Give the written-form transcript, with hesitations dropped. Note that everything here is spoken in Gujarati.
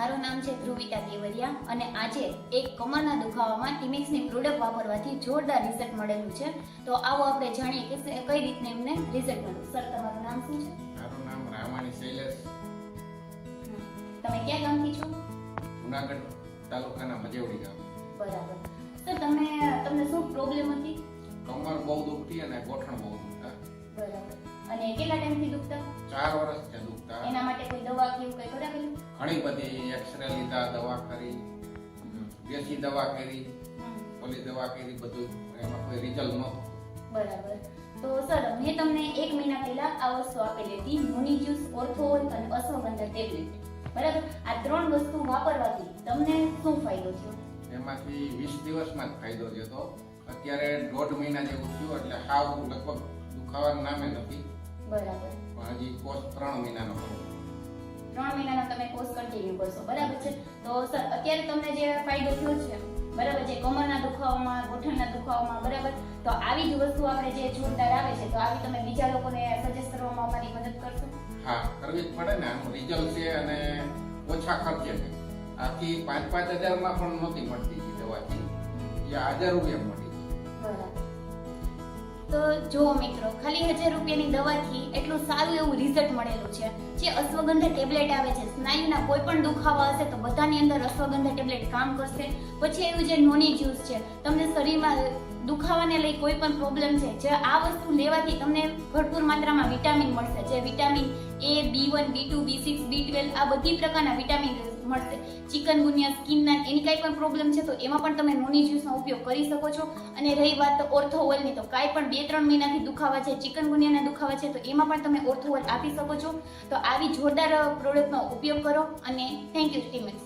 મારું નામ છે ધ્રુવિતા દેવરિયા અને આજે એક કમરના દુખાવામાં ટીમેક્સની પ્રોડક્ટ વાપરવાથી જોરદાર રિઝલ્ટ મળેલું છે. તો આવો આપણે જાણીએ કે કઈ રીતને એમને રિઝલ્ટ મળ્યું. સર, તમારું નામ શું છે? મારું નામ રામાણી શૈલેષ. તમે ક્યાં ગામથી છો? જુનાગઢ તાલુકાના મજેવડી ગામ. બરાબર. સર, તમને શું પ્રોબ્લેમ હતી? કમર બહુ દુખતી અને ગોઠણ બહુ દુખતા. બરાબર. અને કેટલા ટાઈમથી દુખતા? 4 વર્ષથી દુખતા. એના માટે કોઈ દવા કે એવું કઈ કરાવેલું? ઘણી બધી એક્સરે લીધા, દવા કરી, દેશી દવા કરી, ઓલી દવા કરી, બધું એમાં કોઈ રિઝલ્ટ નહોતું. બરાબર. તો સર, મેં તમને 1 મહિના પહેલા આ વસ્તુ આપેલી હતી, મોની જ્યુસ, ઓર્થોલ અને અશ્વગંધા ટેબ્લેટ. બરાબર. આ 3 વસ્તુ વાપરવાથી તમને શું ફાયદો થયો? એમાંથી 20 દિવસમાં જ ફાયદો થયો. અત્યારે 1.5 મહિના જેવું થયું, એટલે હાવ લગભગ દુખાવાનું નામે નથી. બરાબર. પણ હજી કોર્સ 3 મહિનાનો હતો. 3 મહિનાનો તમે કોર્સ કન્ટિન્યુ કરશો. બરાબર છે. તો સર, અત્યારે તમને જે ફાયદો થયો છે, બરાબર, જે કમરના દુખાવામાં, ગોઠણના દુખાવામાં, બરાબર, તો આવી જ વસ્તુ આપણે જે જોરદાર આવે છે, તો આવી તમે બીજા લોકોને સજેસ્ટ કરવામાં અમારી મદદ કરશો? હા, કરવી જ પડે ને. આનું રિઝલ્ટ છે અને ઓછા ખર્ચે છે. આથી 5-5 હજારમાં પણ નહોતી મળતી એ દવાથી, એ 1000 રૂપિયા મળી. બરાબર. તો જો મિત્રો, ખાલી 1000 રૂપિયાની દવાથી એટલું સારું એવું રિઝલ્ટ મળેલું છે. જે અશ્વગંધા ટેબ્લેટ આવે છે, સ્નાયુના કોઈ પણ દુખાવા હશે તો બધાની અંદર અશ્વગંધા ટેબ્લેટ કામ કરશે. પછી એવું જે નોની જ્યુસ છે, તમને શરીરમાં દુખાવાને લઈ કોઈ પણ પ્રોબ્લેમ છે, જે આ વસ્તુ લેવાથી તમને ભરપૂર માત્રામાં વિટામિન મળશે. જે vitamin A, B1, B2, B6, B12 આ બધી પ્રકારના વિટામિન મળશે. ચિકનગુનિયા, સ્કિનના એની કાંઈ પણ પ્રોબ્લેમ છે તો એમાં પણ તમે નોની જ્યુસનો ઉપયોગ કરી શકો છો. અને રહી વાત ઓર્થોવોલની, તો કાંઈ પણ 2-3 મહિનાથી દુખાવા છે, ચિકનગુનિયાના દુખાવા છે, તો એમાં પણ તમે ઓર્થોવોલ આપી શકો છો. તો આવી જોરદાર પ્રોડક્ટનો ઉપયોગ કરો અને થેન્ક યુ ટીમેક્સ.